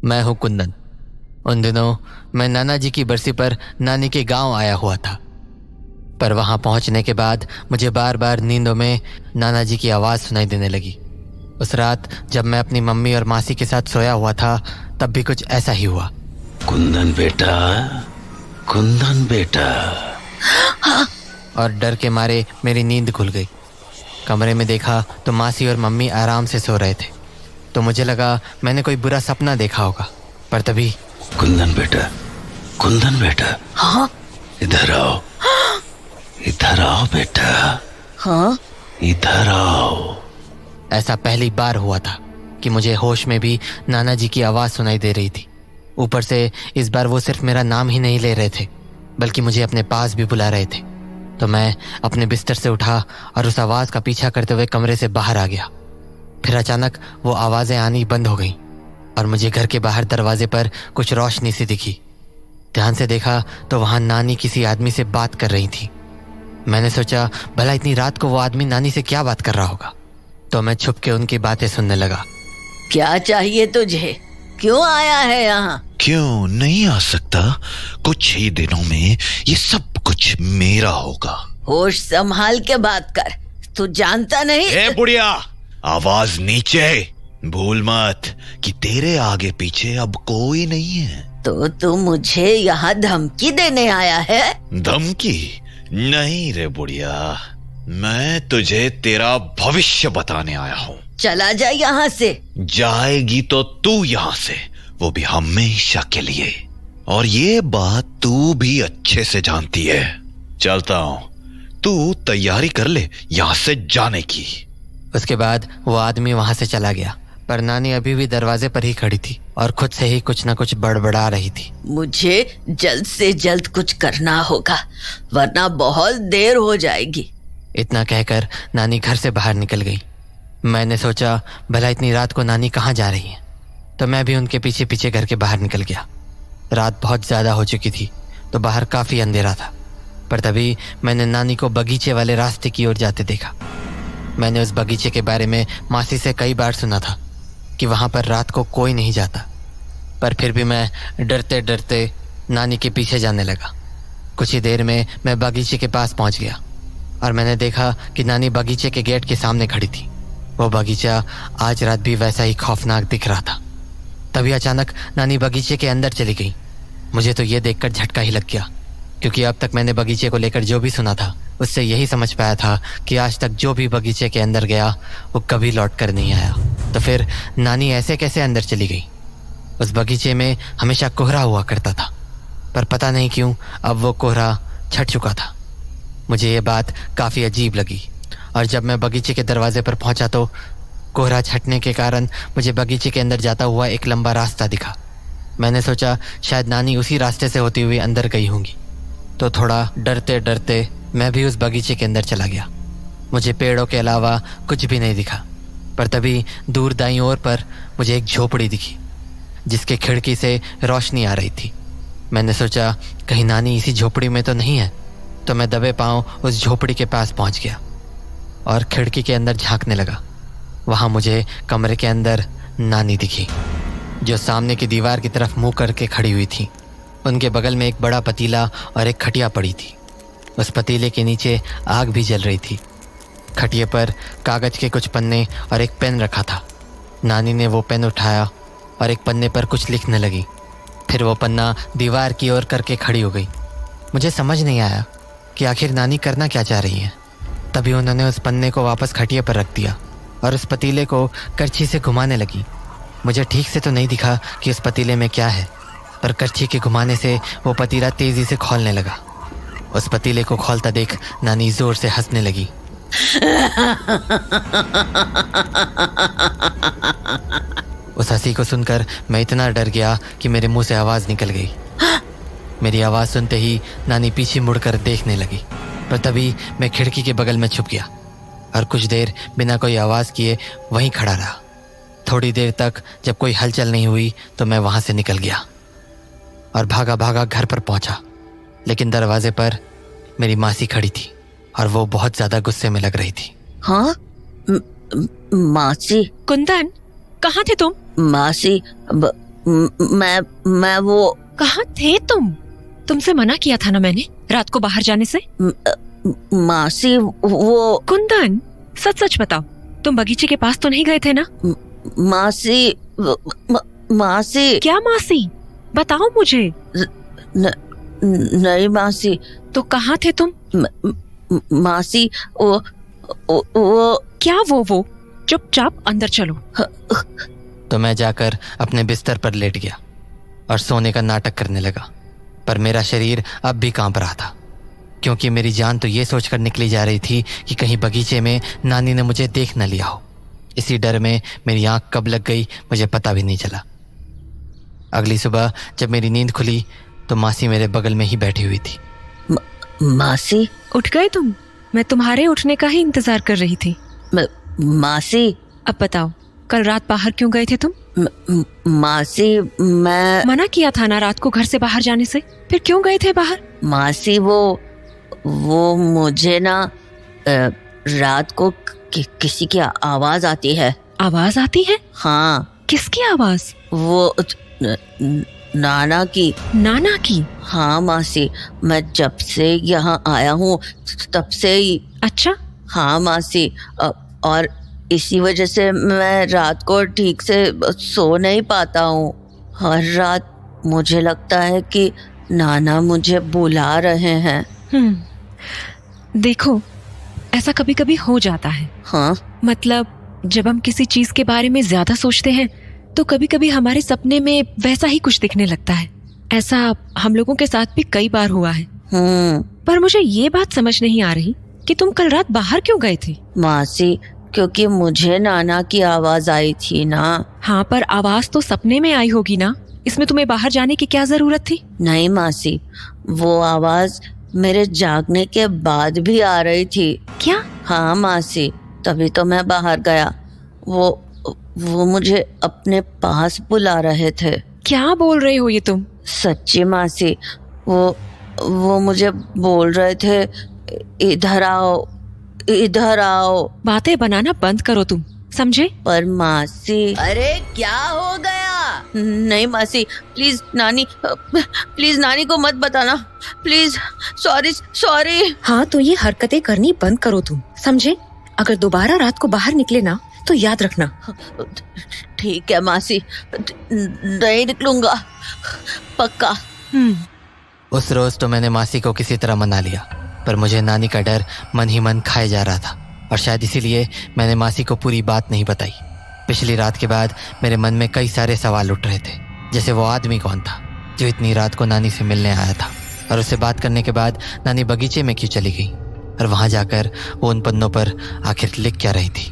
मैं हूँ कुंदन। उन दिनों मैं नाना जी की बरसी पर नानी के गांव आया हुआ था, पर वहां पहुंचने के बाद मुझे बार बार नींदों में नाना जी की आवाज़ सुनाई देने लगी। उस रात जब मैं अपनी मम्मी और मासी के साथ सोया हुआ था, तब भी कुछ ऐसा ही हुआ। कुंदन बेटा, कुंदन बेटा। और डर के मारे मेरी नींद खुल गई। कमरे में देखा तो मासी और मम्मी आराम से सो रहे थे, तो मुझे लगा मैंने कोई बुरा सपना देखा होगा। पर तभी कुंदन बेटा, कुंदन बेटा। हाँ? इधर आओ, इधर आओ बेटा। हाँ? इधर आओ। ऐसा पहली बार हुआ था कि मुझे होश में भी नाना जी की आवाज़ सुनाई दे रही थी। ऊपर से इस बार वो सिर्फ मेरा नाम ही नहीं ले रहे थे, बल्कि मुझे अपने पास भी बुला रहे थे। तो मैं अपने बिस्तर से उठा और उस आवाज़ का पीछा करते हुए कमरे से बाहर आ गया। फिर अचानक वो आवाज़ें आनी बंद हो गईं और मुझे घर के बाहर दरवाजे पर कुछ रोशनी सी दिखी। ध्यान से देखा तो वहाँ नानी किसी आदमी से बात कर रही थी। मैंने सोचा भला इतनी रात को वो आदमी नानी से क्या बात कर रहा होगा, तो मैं छुप के उनकी बातें सुनने लगा। क्या चाहिए तुझे? क्यों आया है यहाँ? क्यों नहीं आ सकता? कुछ ही दिनों में ये सब कुछ मेरा होगा। होश संभाल के बात कर। तू जानता नहीं? ए बुढ़िया, आवाज नीचे। भूल मत कि तेरे आगे पीछे अब कोई नहीं है। तो तू मुझे यहाँ धमकी देने आया है? धमकी नहीं रे बुढ़िया, मैं तुझे तेरा भविष्य बताने आया हूँ। चला जा यहाँ से। जाएगी तो तू यहाँ से, वो भी हमेशा के लिए। और ये बात तू भी अच्छे से जानती है। चलता हूँ, तू तैयारी कर ले यहाँ से जाने की। उसके बाद वो आदमी वहां से चला गया, पर नानी अभी भी दरवाजे पर ही खड़ी थी और खुद से ही कुछ न कुछ बड़बड़ा रही थी। मुझे जल्द से जल्द कुछ करना होगा, वरना बहुत देर हो जाएगी। इतना कहकर नानी घर से बाहर निकल गई। मैंने सोचा भला इतनी रात को नानी कहाँ जा रही है, तो मैं भी उनके पीछे पीछे घर के बाहर निकल गया। रात बहुत ज़्यादा हो चुकी थी, तो बाहर काफ़ी अंधेरा था। पर तभी मैंने नानी को बगीचे वाले रास्ते की ओर जाते देखा। मैंने उस बगीचे के बारे में मासी से कई बार सुना था कि वहाँ पर रात को कोई नहीं जाता, पर फिर भी मैं डरते डरते नानी के पीछे जाने लगा। कुछ ही देर में मैं बगीचे के पास पहुँच गया और मैंने देखा कि नानी बगीचे के गेट के सामने खड़ी थी। वो बगीचा आज रात भी वैसा ही खौफनाक दिख रहा था। तभी अचानक नानी बगीचे के अंदर चली गई। मुझे तो ये देखकर झटका ही लग गया, क्योंकि अब तक मैंने बगीचे को लेकर जो भी सुना था उससे यही समझ पाया था कि आज तक जो भी बगीचे के अंदर गया वो कभी लौट कर नहीं आया। तो फिर नानी ऐसे कैसे अंदर चली गई? उस बगीचे में हमेशा कोहरा हुआ करता था, पर पता नहीं क्यों अब वो कोहरा छट चुका था। मुझे ये बात काफ़ी अजीब लगी और जब मैं बगीचे के दरवाजे पर पहुंचा तो कोहरा छटने के कारण मुझे बगीचे के अंदर जाता हुआ एक लंबा रास्ता दिखा। मैंने सोचा शायद नानी उसी रास्ते से होती हुई अंदर गई होंगी, तो थोड़ा डरते डरते मैं भी उस बगीचे के अंदर चला गया। मुझे पेड़ों के अलावा कुछ भी नहीं दिखा, पर तभी दूर दाईं ओर पर मुझे एक झोपड़ी दिखी जिसके खिड़की से रोशनी आ रही थी। मैंने सोचा कहीं नानी इसी झोपड़ी में तो नहीं है, तो मैं दबे पांव उस झोपड़ी के पास पहुंच गया और खिड़की के अंदर झांकने लगा। वहाँ मुझे कमरे के अंदर नानी दिखी, जो सामने की दीवार की तरफ मुंह करके खड़ी हुई थी। उनके बगल में एक बड़ा पतीला और एक खटिया पड़ी थी। उस पतीले के नीचे आग भी जल रही थी। खटिए पर कागज़ के कुछ पन्ने और एक पेन रखा था। नानी ने वो पेन उठाया और एक पन्ने पर कुछ लिखने लगी। फिर वो पन्ना दीवार की ओर करके खड़ी हो गई। मुझे समझ नहीं आया कि आखिर नानी करना क्या चाह रही है। तभी उन्होंने उस पन्ने को वापस खटिए पर रख दिया और उस पतीले को करछी से घुमाने लगी। मुझे ठीक से तो नहीं दिखा कि उस पतीले में क्या है, पर करछी के घुमाने से वो पतीला तेज़ी से खौलने लगा। उस पतीले को खौलता देख नानी ज़ोर से हंसने लगी। उस हंसी को सुनकर मैं इतना डर गया कि मेरे मुंह से आवाज़ निकल गई। मेरी आवाज़ सुनते ही नानी पीछे मुड़कर देखने लगी, पर तभी मैं खिड़की के बगल में छुप गया और कुछ देर बिना कोई आवाज़ किए वहीं खड़ा रहा। थोड़ी देर तक जब कोई हलचल नहीं हुई तो मैं वहाँ से निकल गया और भागा भागा घर पर पहुँचा। लेकिन दरवाजे पर मेरी मासी खड़ी थी और वो बहुत ज़्यादा गुस्से में लग रही थी। हाँ? मासी? कुंदन, कहाँ थे तुम? मासी, मैं वो कहाँ थे तुम? तुमसे मना किया था ना मैंने रात को बाहर जाने से। मासी वो कुंदन, सच सच बताओ, तुम बगीचे के पास तो नहीं गए थे ना? मासी मासी क्या मासी? बताओ मुझे। नहीं मासी। तो कहाँ थे तुम? मासी वो क्या वो? चुपचाप अंदर चलो। तो मैं जाकर अपने बिस्तर पर लेट गया और सोने का नाटक करने लगा, पर मेरा शरीर अब भी कांप रहा था, क्योंकि मेरी जान तो ये सोचकर निकली जा रही थी कि कहीं बगीचे में नानी ने मुझे देख न लिया हो। इसी डर में मेरी आंख कब लग गई मुझे पता भी नहीं चला। अगली सुबह जब मेरी नींद खुली तो मासी मेरे बगल में ही बैठी हुई थी। मासी उठ गए तुम? मैं तुम्हारे उठने का ही इंतजार कर रही थी। मासी अब बताओ, कल रात बाहर क्यों गए थे तुम? मासी मैं मना किया था ना रात को घर से बाहर जाने से, फिर क्यों गए थे बाहर? मासी वो मुझे ना रात को किसी की आवाज आती है। आवाज आती है? हाँ। किसकी आवाज? वो नाना की। नाना की? हाँ मासी, मैं जब से यहाँ आया हूँ तब से ही। अच्छा। हाँ मासी, और इसी वजह से मैं रात को ठीक से सो नहीं पाता हूँ। हर रात मुझे लगता है कि नाना मुझे बुला रहे हैं। देखो, ऐसा कभी कभी हो जाता है। हाँ मतलब जब हम किसी चीज के बारे में ज्यादा सोचते हैं तो कभी कभी हमारे सपने में वैसा ही कुछ दिखने लगता है। ऐसा हम लोगों के साथ भी कई बार हुआ है। पर मुझे ये बात समझ नहीं आ रही कि तुम कल रात बाहर क्यों गए थे? मासी, क्योंकि मुझे नाना की आवाज आई थी ना। हाँ, पर आवाज तो सपने में आई होगी ना, इसमें तुम्हें बाहर जाने की क्या जरूरत थी? नहीं मासी, वो आवाज मेरे जागने के बाद भी आ रही थी। क्या? हाँ मासी, तभी तो मैं बाहर गया। वो मुझे अपने पास बुला रहे थे। क्या बोल रहे हो ये तुम? सच्ची मासी, वो मुझे बोल रहे थे, इधर आओ इधर आओ। बातें बनाना बंद करो तुम, समझे? पर मासी। अरे क्या हो गया? नहीं मासी, प्लीज नानी को मत बताना, प्लीज। सॉरी। हाँ, तो ये हरकतें करनी बंद करो तुम, समझे? अगर दोबारा रात को बाहर निकले ना तो याद रखना। ठीक है मासी, नहीं निकलूंगा, पक्का। उस रोज तो मैंने मासी को किसी तरह मना लिया, पर मुझे नानी का डर मन ही मन खाए जा रहा था, और शायद इसीलिए मैंने मासी को पूरी बात नहीं बताई। पिछली रात के बाद मेरे मन में कई सारे सवाल उठ रहे थे, जैसे वो आदमी कौन था जो इतनी रात को नानी से मिलने आया था, और उससे बात करने के बाद नानी बगीचे में क्यों चली गई, और वहां जाकर वो उन पन्नों पर आखिर लिख क्या रही थी।